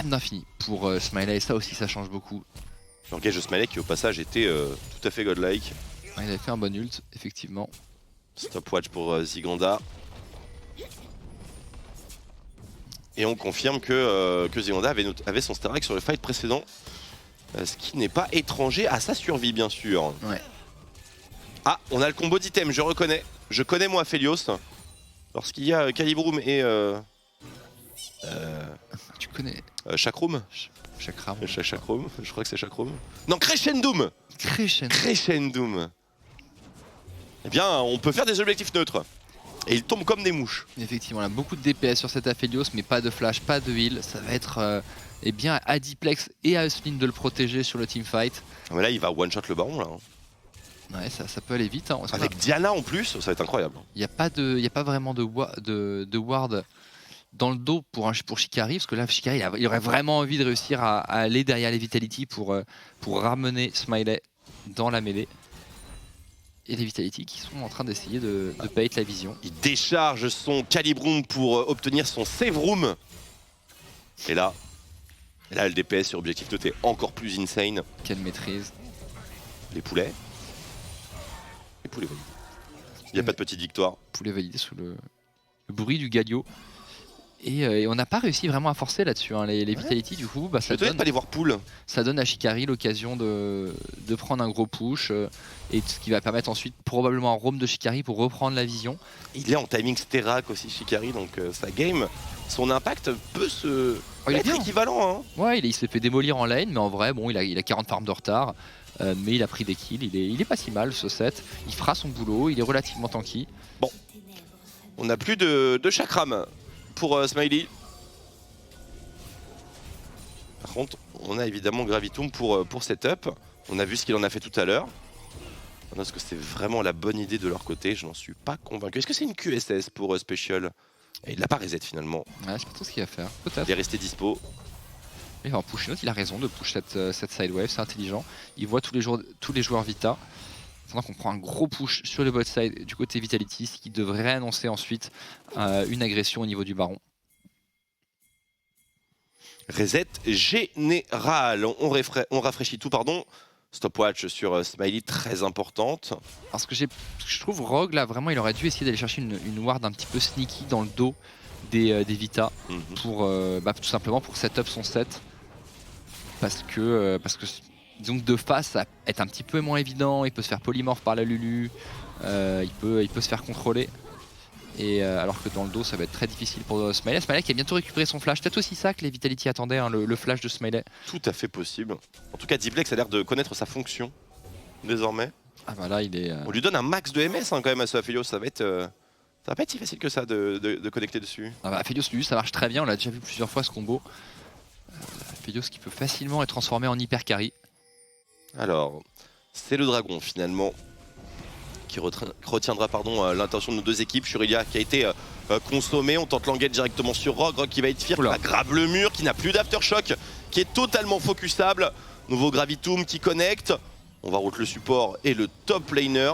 d'infini pour Smiley, et ça aussi, ça change beaucoup. Le gage de Smiley qui au passage était tout à fait godlike. Il avait fait un bon ult, effectivement. Stopwatch pour Ziganda. Et on confirme que Ziganda avait son Sterak sur le fight précédent. Ce qui n'est pas étranger à sa survie, bien sûr. Ouais. Ah, on a le combo d'item, je reconnais. Je connais moi Aphelios. Lorsqu'il y a Calibrum et... tu connais Chakram. Chakram. Chakram, je crois que c'est Chakram. Non, Crescendum. Crescendum. Eh bien, on peut faire des objectifs neutres. Et ils tombent comme des mouches. Effectivement, on a beaucoup de DPS sur cet Aphelios, mais pas de flash, pas de heal. Ça va être eh bien, à Diplex et à Usmin de le protéger sur le teamfight. Mais là, il va one-shot le baron, là. Ouais, ça peut aller vite. Hein. Avec Diana en plus, ça va être incroyable. Il n'y a pas vraiment de ward dans le dos pour Shikari, parce que là, Shikari, il aurait vraiment envie de réussir à aller derrière les Vitality pour ramener Smiley dans la mêlée. Et les Vitality qui sont en train d'essayer de bait la vision. Il décharge son Calibrum pour obtenir son Save Room. Et là, le DPS sur objectif noté est encore plus insane. Quelle maîtrise. Les poulets. Les poulets validés. Il n'y a pas de petite victoire. Poulet validé sous le bruit du Galio. Et on n'a pas réussi vraiment à forcer là-dessus. Hein. Les Vitality, du coup, ça donne pas les voir pool. Ça donne à Shikari l'occasion de prendre un gros push. Et ce qui va permettre ensuite probablement un roam de Shikari pour reprendre la vision. Il est en timing Sterak aussi, Shikari, donc sa game, son impact peut être équivalent. Hein. Ouais, il s'est fait démolir en lane, mais en vrai, bon, il a 40 farms de retard. Mais il a pris des kills, il est pas si mal ce set. Il fera son boulot, il est relativement tanky. Bon, on n'a plus de chakram pour Smiley. Par contre, on a évidemment Gravitum pour setup. On a vu ce qu'il en a fait tout à l'heure. Est-ce que c'est vraiment la bonne idée de leur côté? Je n'en suis pas convaincu. Est-ce que c'est une QSS pour Special? Et il l'a pas reset finalement. Ouais, je sais pas trop ce qu'il va faire. Peut-être. Il est resté dispo. Il va en push une autre, il a raison de push cette side wave, c'est intelligent. Il voit tous les joueurs Vita. Pendant qu'on prend un gros push sur le bot side du côté Vitality, ce qui devrait annoncer ensuite une agression au niveau du baron. Reset général. On rafraîchit tout, pardon. Stopwatch sur Smiley, très importante. Parce que je trouve Rogue, là, vraiment, il aurait dû essayer d'aller chercher une ward un petit peu sneaky dans le dos des Vita pour tout simplement pour setup son set. Parce que donc de face, ça va être un petit peu moins évident. Il peut se faire polymorph par la Lulu, il peut se faire contrôler. Et alors que dans le dos, ça va être très difficile pour Smiley. Smiley qui a bientôt récupéré son flash. Peut-être aussi ça que les Vitality attendaient, hein, le flash de Smiley. Tout à fait possible. En tout cas, Diplex a l'air de connaître sa fonction désormais. Ah bah là, il est. On lui donne un max de MS hein, quand même à ce Aphelios. Ça va pas être si facile que ça de connecter dessus. Ah bah, Aphelios, lui, ça marche très bien. On l'a déjà vu plusieurs fois ce combo. Aphelios qui peut facilement être transformé en hyper carry. Alors, c'est le dragon finalement qui retiendra l'intention de nos deux équipes. Shurilia qui a été consommé, on tente l'engage directement sur Rogue, Rogue qui va être fier, qui va grave le mur, qui n'a plus d'aftershock, qui est totalement focusable. Nouveau Gravitum qui connecte, on va route le support et le top laner.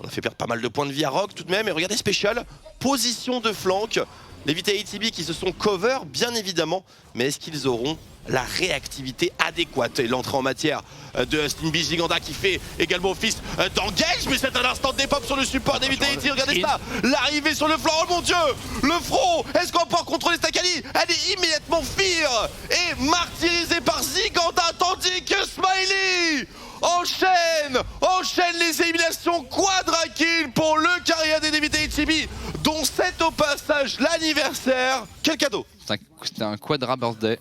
On a fait perdre pas mal de points de vie à Rogue tout de même, et regardez Special, position de flank. Les Vitality qui se sont cover bien évidemment, mais est-ce qu'ils auront la réactivité adéquate? Et l'entrée en matière de Stinby Giganda qui fait également office d'engage, mais c'est un instant de dépop sur le support des Vitality, regardez ça, l'arrivée sur le flanc, oh mon dieu, le front, est-ce qu'on peut contrôler Stakali? Elle est immédiatement fear et martyrisée par Ziganda, tandis que Smiley, enchaîne les éliminations quadra kill pour le carrière des Vitality, dont c'est au passage l'anniversaire. Quel cadeau! C'était un quadra birthday.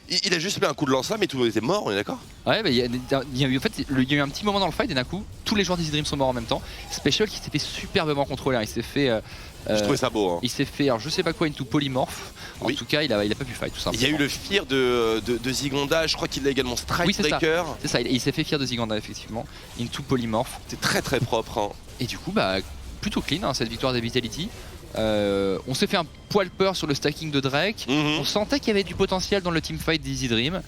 Il a juste mis un coup de lance là, mais tout le monde était mort, on est d'accord? Ouais, bah, il y a eu un petit moment dans le fight et d'un coup, tous les joueurs d'Easy Dream sont morts en même temps. Special qui s'est fait superbement contrôler, il s'est fait... je trouvais ça beau. Hein. Il s'est fait, alors je sais pas quoi, into polymorph. En tout cas, il a pas pu fight tout simplement. Il y a eu le fear de Zigonda, je crois qu'il a également Strikebreaker. C'est ça, il s'est fait fear de Zigonda effectivement. Into polymorph. C'est très très propre. Hein. Et du coup, bah, plutôt clean cette victoire des Vitality. On s'est fait un poil peur sur le stacking de Drake. On sentait qu'il y avait du potentiel dans le teamfight d'Easy Dream,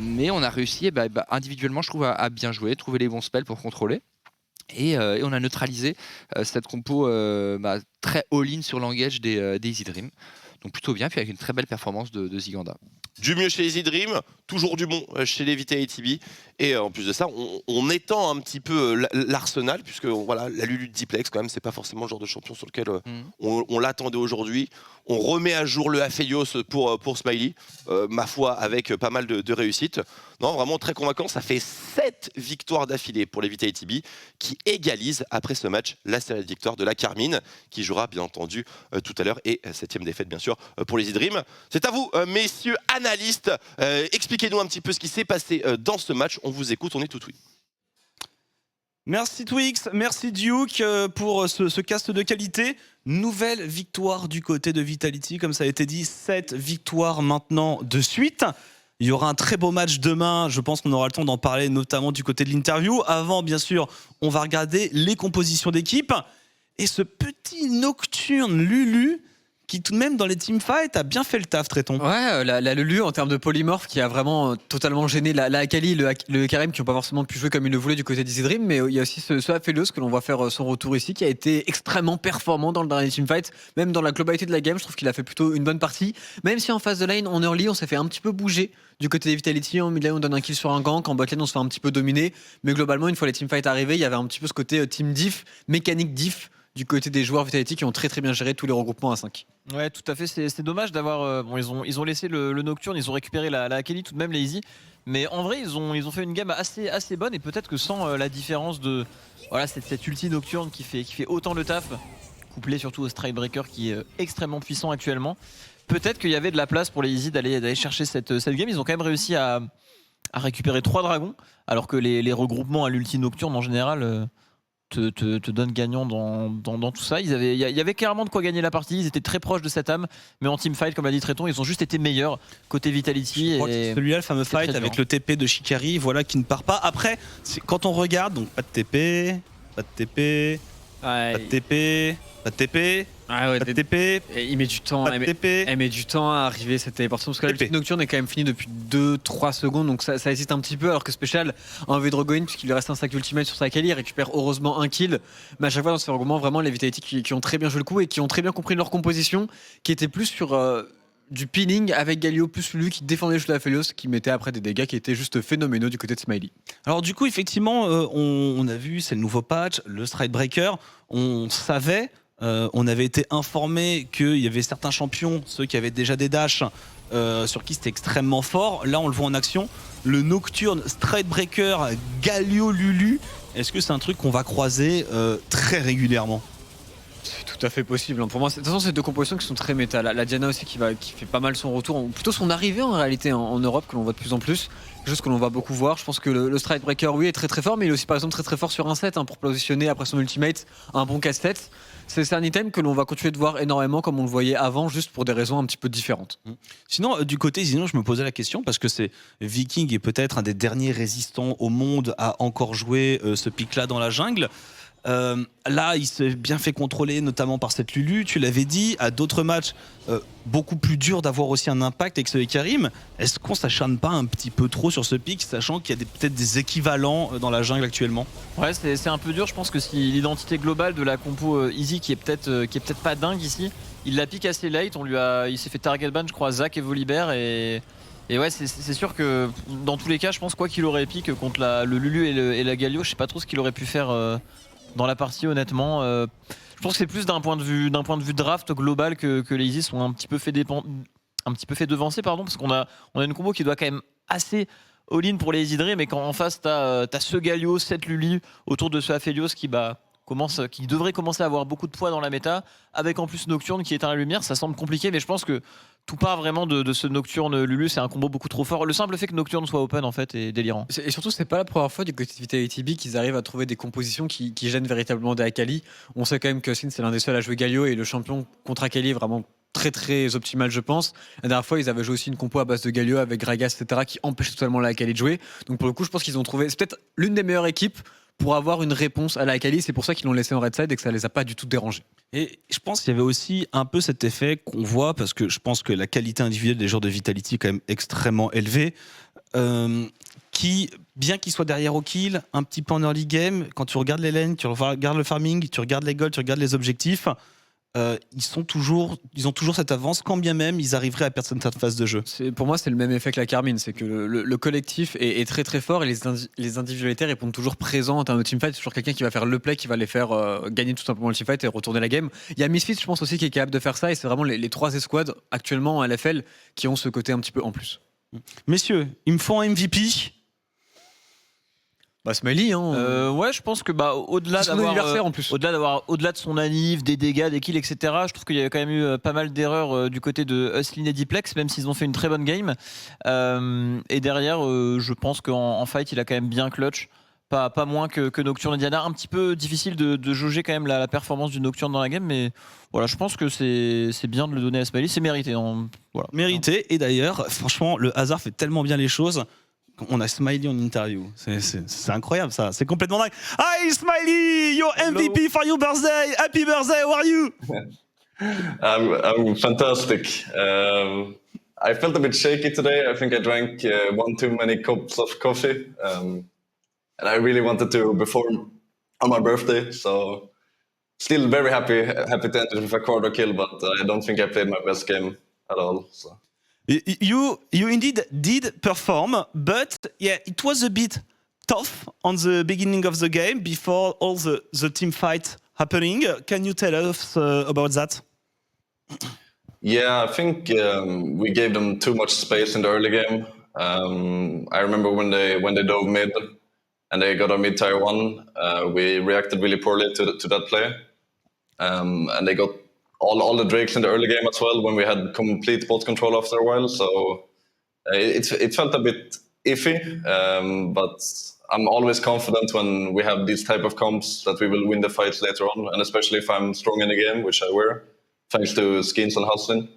mais on a réussi individuellement, je trouve, à bien jouer, trouver les bons spells pour contrôler. Et on a neutralisé cette compo très all-in sur l'engage des Easy Dream. Donc plutôt bien, puis avec une très belle performance de Ziganda. Du mieux chez Easy Dream, toujours du bon chez les Vitality. Et en plus de ça, on étend un petit peu l'arsenal, puisque voilà, la Lulu de Diplex, quand même, c'est pas forcément le genre de champion sur lequel on l'attendait aujourd'hui. On remet à jour le Aphelios pour Smiley, ma foi, avec pas mal de réussite. Non, vraiment très convaincant. Ça fait 7 victoires d'affilée pour les Vitality qui égalisent après ce match la série de victoires de la Carmine, qui jouera bien entendu tout à l'heure, et 7e défaite bien sûr pour les Easy Dream. C'est à vous, messieurs analystes. Expliquez-nous un petit peu ce qui s'est passé dans ce match. On vous écoute, on est tout oui. Merci Twix, merci Duke pour ce cast de qualité. Nouvelle victoire du côté de Vitality, comme ça a été dit, 7 victoires maintenant de suite. Il y aura un très beau match demain, je pense qu'on aura le temps d'en parler notamment du côté de l'interview. Avant, bien sûr, on va regarder les compositions d'équipe. Et ce petit nocturne Lulu, qui tout de même dans les teamfights a bien fait le taf, Tréton. Ouais, la Lulu en termes de polymorphe qui a vraiment totalement gêné la Akali, le Karim qui n'ont pas forcément pu jouer comme ils le voulaient du côté d'Easy Dream, mais il y a aussi ce Aphelios que l'on voit faire son retour ici, qui a été extrêmement performant dans le dernier teamfight, même dans la globalité de la game. Je trouve qu'il a fait plutôt une bonne partie, même si en phase de lane, en early, on s'est fait un petit peu bouger du côté des Vitality. En mid lane, on donne un kill sur un gank, en bot lane, on se fait un petit peu dominer, mais globalement, une fois les teamfights arrivés, il y avait un petit peu ce côté team diff, mécanique diff du côté des joueurs Vitality qui ont très très bien géré tous les regroupements à 5. Ouais, tout à fait, c'est dommage d'avoir... ils ont laissé le Nocturne, ils ont récupéré la Akali, tout de même les Easy, mais en vrai ils ont fait une game assez bonne, et peut-être que sans la différence de cette ulti Nocturne qui fait autant le taf, couplé surtout au Strikebreaker qui est extrêmement puissant actuellement, peut-être qu'il y avait de la place pour les Easy d'aller chercher cette game. Ils ont quand même réussi à récupérer 3 dragons, alors que les regroupements à l'ulti Nocturne en général... Te donne gagnant dans tout ça. Il y avait clairement de quoi gagner la partie. Ils étaient très proches de cette âme, mais en teamfight, comme l'a dit Tréton, ils ont juste été meilleurs côté Vitality. Celui-là, le fameux fight avec le TP de Shikari, voilà, qui ne part pas. Après, quand on regarde, donc pas de TP, pas de TP, pas de TP, pas de TP. Ah ouais, TP, il met du temps, elle met du temps à arriver cette téléportation, parce que la petite Nocturne est quand même finie depuis 2-3 secondes, donc ça hésite un petit peu, alors que Special a envie de regoin puisqu'il lui reste un stack ultimate sur sa Kali, il récupère heureusement un kill, mais à chaque fois dans ce regroupement, vraiment les Vitality qui ont très bien joué le coup et qui ont très bien compris leur composition, qui était plus sur du pinning avec Galio plus Lulu qui défendait juste la Aphelios, qui mettait après des dégâts qui étaient juste phénoménaux du côté de Smiley. Alors du coup, effectivement, on a vu, c'est le nouveau patch, le Strikebreaker, on savait... on avait été informé qu'il y avait certains champions, ceux qui avaient déjà des dashs, sur qui c'était extrêmement fort. Là, on le voit en action. Le Nocturne, Strikebreaker, Galio, Lulu. Est-ce que c'est un truc qu'on va croiser très régulièrement ? C'est tout à fait possible. Pour moi, de toute façon, c'est deux compositions qui sont très méta. La Diana aussi qui fait pas mal son retour, ou plutôt son arrivée en réalité en Europe, que l'on voit de plus en plus. Quelque chose que l'on va beaucoup voir. Je pense que le Strikebreaker, oui, est très très fort, mais il est aussi par exemple très très fort sur un set pour positionner après son ultimate un bon casse-tête. C'est un item que l'on va continuer de voir énormément comme on le voyait avant, juste pour des raisons un petit peu différentes. Sinon, du côté Zino, je me posais la question parce que c'est Viking est peut-être un des derniers résistants au monde à encore jouer ce pic-là dans la jungle. Là, il s'est bien fait contrôler, notamment par cette Lulu. Tu l'avais dit, à d'autres matchs, beaucoup plus dur d'avoir aussi un impact avec ce Karim. Est-ce qu'on s'acharne pas un petit peu trop sur ce pic, sachant qu'il y a peut-être des équivalents dans la jungle actuellement? Ouais, c'est un peu dur. Je pense que si l'identité globale de la compo Easy qui est peut-être pas dingue ici, il la pique assez late. Il s'est fait target ban, je crois, Zach et Volibear et ouais, c'est sûr que dans tous les cas, je pense quoi qu'il aurait pique contre le Lulu et la Galio, je sais pas trop ce qu'il aurait pu faire. Dans la partie, honnêtement, je pense que c'est plus d'un point de vue draft global que les Easy sont un petit peu fait devancer, parce qu'on a une combo qui doit quand même assez all-in pour les Easy Dream et quand en face t'as ce Galio, cette Lulu autour de ce Aphelios qui devrait commencer à avoir beaucoup de poids dans la méta, avec en plus Nocturne qui éteint la lumière, ça semble compliqué, mais je pense que tout part vraiment de ce Nocturne Lulu, c'est un combo beaucoup trop fort. Le simple fait que Nocturne soit open en fait est délirant. Et surtout, c'est pas la première fois du côté de Vitality B qu'ils arrivent à trouver des compositions qui gênent véritablement des Akali. On sait quand même que Sin c'est l'un des seuls à jouer Galio et le champion contre Akali est vraiment très très optimal, je pense. La dernière fois, ils avaient joué aussi une compo à base de Galio avec Gragas, etc., qui empêche totalement la Akali de jouer. Donc pour le coup, je pense qu'ils ont trouvé, c'est peut-être l'une des meilleures équipes pour avoir une réponse à la Akali. C'est pour ça qu'ils l'ont laissé en red side et que ça les a pas du tout dérangés. Et je pense qu'il y avait aussi un peu cet effet qu'on voit, parce que je pense que la qualité individuelle des joueurs de Vitality est quand même extrêmement élevée, qui, bien qu'ils soient derrière au kill, un petit peu en early game, quand tu regardes les lanes, tu regardes le farming, tu regardes les golds, tu regardes les objectifs, ils ont toujours cette avance, quand bien même ils arriveraient à perdre cette phase de jeu. Pour moi, c'est le même effet que la Carmine, c'est que le collectif est très très fort et les individualités répondent toujours présents en termes de teamfight. C'est toujours quelqu'un qui va faire le play, qui va les faire gagner tout simplement le teamfight et retourner la game. Il y a Misfits, je pense aussi, qui est capable de faire ça et c'est vraiment les trois escouades actuellement à LFL qui ont ce côté un petit peu en plus. Messieurs, il me faut un MVP. Bah Smiley, hein. Ouais, je pense que au-delà de son anniv, des dégâts, des kills, etc. Je trouve qu'il y a quand même eu pas mal d'erreurs du côté de Hustlin et Diplex, même s'ils ont fait une très bonne game. Et derrière, je pense qu'en fight, il a quand même bien clutch. Pas moins que Nocturne et Diana. Un petit peu difficile de jauger quand même la performance du Nocturne dans la game, mais voilà, je pense que c'est bien de le donner à Smiley. C'est mérité. Voilà. Mérité. Et d'ailleurs, franchement, le hasard fait tellement bien les choses. On a Smiley en interview. C'est incroyable ça. C'est complètement dingue. Hi Smiley, your MVP for your birthday. Happy birthday. How are you? I'm fantastic. I felt a bit shaky today. I think I drank one too many cups of coffee. And I really wanted to perform on my birthday. So still very happy to enter with a quarter kill, but I don't think I played my best game at all. So. You indeed did perform, but yeah, it was a bit tough on the beginning of the game before all the team fight happening. Can you tell us about that? Yeah, I think we gave them too much space in the early game. I remember when they dove mid and they got a mid tier 1, we reacted really poorly to that play. And they got all the Drakes in the early game as well when we had complete bot control after a while. So it felt a bit iffy, but I'm always confident when we have these type of comps that we will win the fights later on, and especially if I'm strong in the game, which I were, thanks to Skins and Hustlin.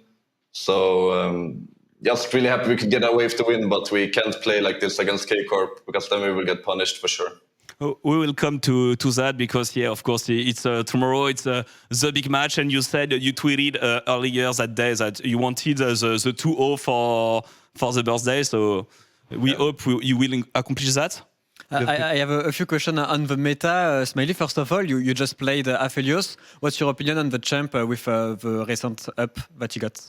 So just really happy we could get away with the win, but we can't play like this against K-Corp because then we will get punished for sure. We will come to that because, yeah, of course, it's tomorrow. It's the big match, and you said you tweeted earlier that day that you wanted the 2-0 for the birthday. So we hope you will accomplish that. I have a few questions on the meta. Smiley, first of all, you just played Aphelios. What's your opinion on the champ with the recent up that you got?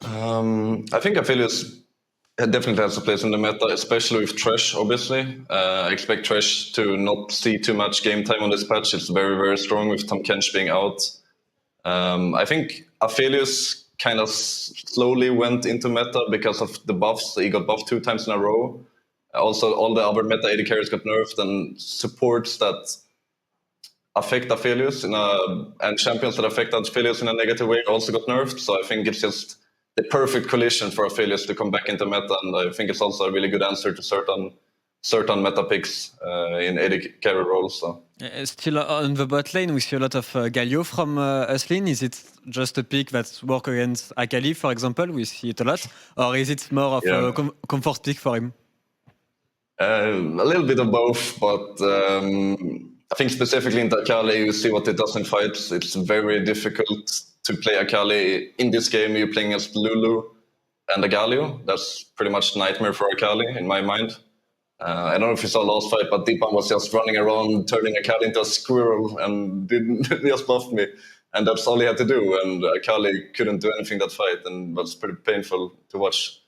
I think Aphelios definitely has a place in the meta, especially with Thresh, obviously. I expect Thresh to not see too much game time on this patch. It's very, very strong with Tahm Kench being out. I think Aphelios kind of slowly went into meta because of the buffs. He got buffed 2 times in a row. Also, all the other meta AD carries got nerfed, and supports that affect Aphelios and champions that affect Aphelios in a negative way also got nerfed. So I think it's just the perfect collision for Aphelios to come back into meta, and I think it's also a really good answer to certain meta picks in AD carry roles. So. Still on the bot lane, we see a lot of Galio from Hustlin. Is it just a pick that works against Akali, for example? We see it a lot, or is it more of a comfort pick for him? A little bit of both, but I think specifically in Akali, you see what it does in fights. It's very difficult to play Akali. In this game, you're playing against Lulu and a Galio. That's pretty much nightmare for Akali in my mind. I don't know if you saw last fight, but Deepan was just running around, turning Akali into a squirrel and didn't just buff me. And that's all he had to do. And Akali couldn't do anything that fight, and it was pretty painful to watch.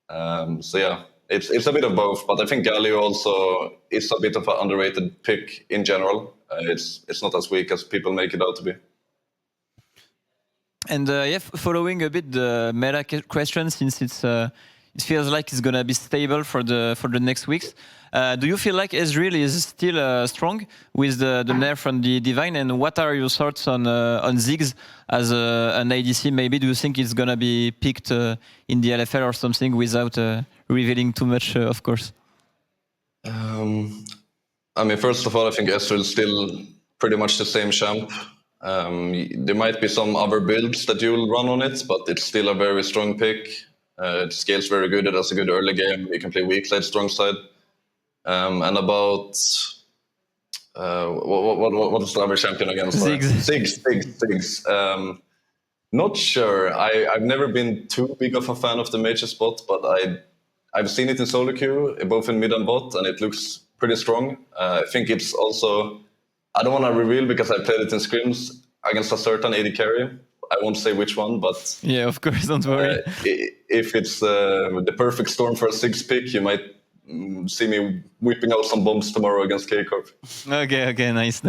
So yeah, it's a bit of both, but I think Galio also is a bit of an underrated pick in general. It's not as weak as people make it out to be. And following a bit the meta question, since it's it feels like it's gonna be stable for the next weeks. Do you feel like Ezreal is still strong with the nerf on the Divine? And what are your thoughts on Ziggs as an ADC? Maybe do you think it's gonna be picked in the LFL or something without revealing too much, of course? I mean, first of all, I think Ezreal is still pretty much the same champ. There might be some other builds that you'll run on it, but it's still a very strong pick. It scales very good. It has a good early game. You can play weak side, strong side. And about what was the other champion again? Ziggs. Not sure. I've never been too big of a fan of the Mage spot, but I've seen it in solo queue, both in mid and bot, and it looks pretty strong. I think it's also, I don't want to reveal because I played it in scrims against a certain AD carry. I won't say which one, but yeah, of course, don't worry. If it's the perfect storm for a Ziggs pick, you might see me whipping out some bombs tomorrow against K-Corp. Okay, nice.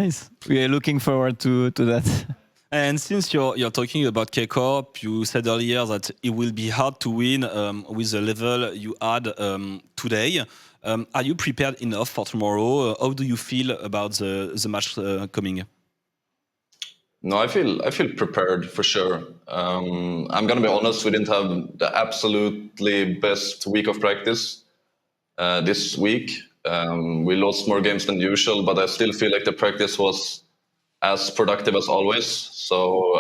We are looking forward to that. And since you're talking about K-Corp, you said earlier that it will be hard to win with the level you had today. Are you prepared enough for tomorrow? How do you feel about the match coming? No, I feel prepared for sure. I'm gonna be honest, we didn't have the absolutely best week of practice this week. We lost more games than usual, but I still feel like the practice was as productive as always. So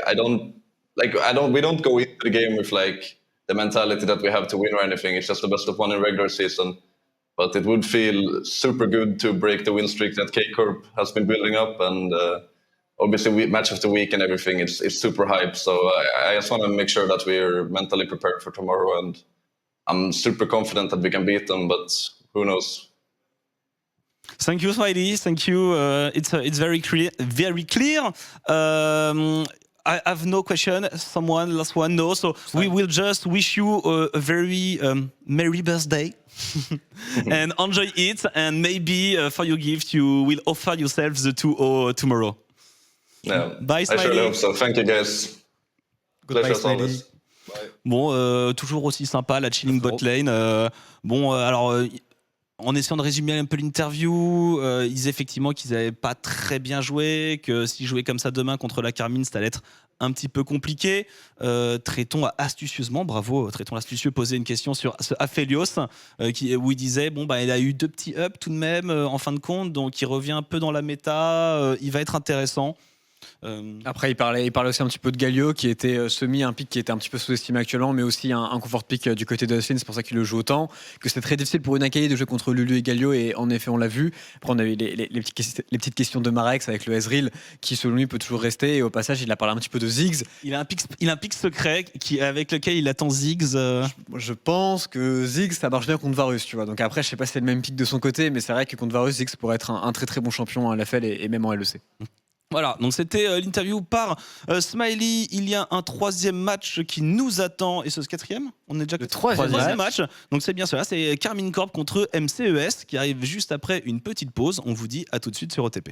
we don't go into the game with like the mentality that we have to win or anything. It's just the best of one in regular season. But it would feel super good to break the win streak that K-Corp has been building up, and obviously match of the week and everything. It's super hype. So I just want to make sure that we're mentally prepared for tomorrow, and I'm super confident that we can beat them. But who knows? Thank you, Smiley. Thank you. It's very clear. Very clear. I have no question. Someone, last one, no. So we will just wish you a very merry birthday and enjoy it. And maybe for your gift, you will offer yourself the 2-0 tomorrow. Yeah, bye, Smiley. I surely hope so. Thank you, guys. Goodbye, Smiley. Bon, toujours aussi sympa la chilling bot lane. Alors. En essayant de résumer un peu l'interview, ils disaient effectivement qu'ils n'avaient pas très bien joué, que s'ils jouaient comme ça demain contre la Carmine, ça allait être un petit peu compliqué. Tréton a astucieusement, bravo, Tréton l'astucieux, posé une question sur ce Aphelios, où il disait, il a eu 2 petits ups tout de même en fin de compte, donc il revient un peu dans la méta, il va être intéressant. Après, il parlait aussi un petit peu de Galio, qui était un pick qui était un petit peu sous-estimé actuellement, mais aussi un comfort pick du côté de Hussein. C'est pour ça qu'il le joue autant. Que c'était très difficile pour une Akali de jouer contre Lulu et Galio, et en effet, on l'a vu. Après, on a eu les petites questions de Marex avec le Ezreal, qui selon lui peut toujours rester. Et au passage, il a parlé un petit peu de Ziggs. Il a un pick secret avec lequel il attend Ziggs. Je pense que Ziggs, ça marche bien contre Varus, tu vois. Donc après, je sais pas si c'est le même pick de son côté, mais c'est vrai que contre Varus, Ziggs pourrait être un très très bon champion à LFL et même en LEC. Voilà, donc c'était l'interview par Smiley. Il y a un 3e match qui nous attend. Et ce 4e? On est déjà le 3e match. Donc c'est bien cela, c'est Karmine Corp contre MCES qui arrive juste après une petite pause. On vous dit à tout de suite sur OTP.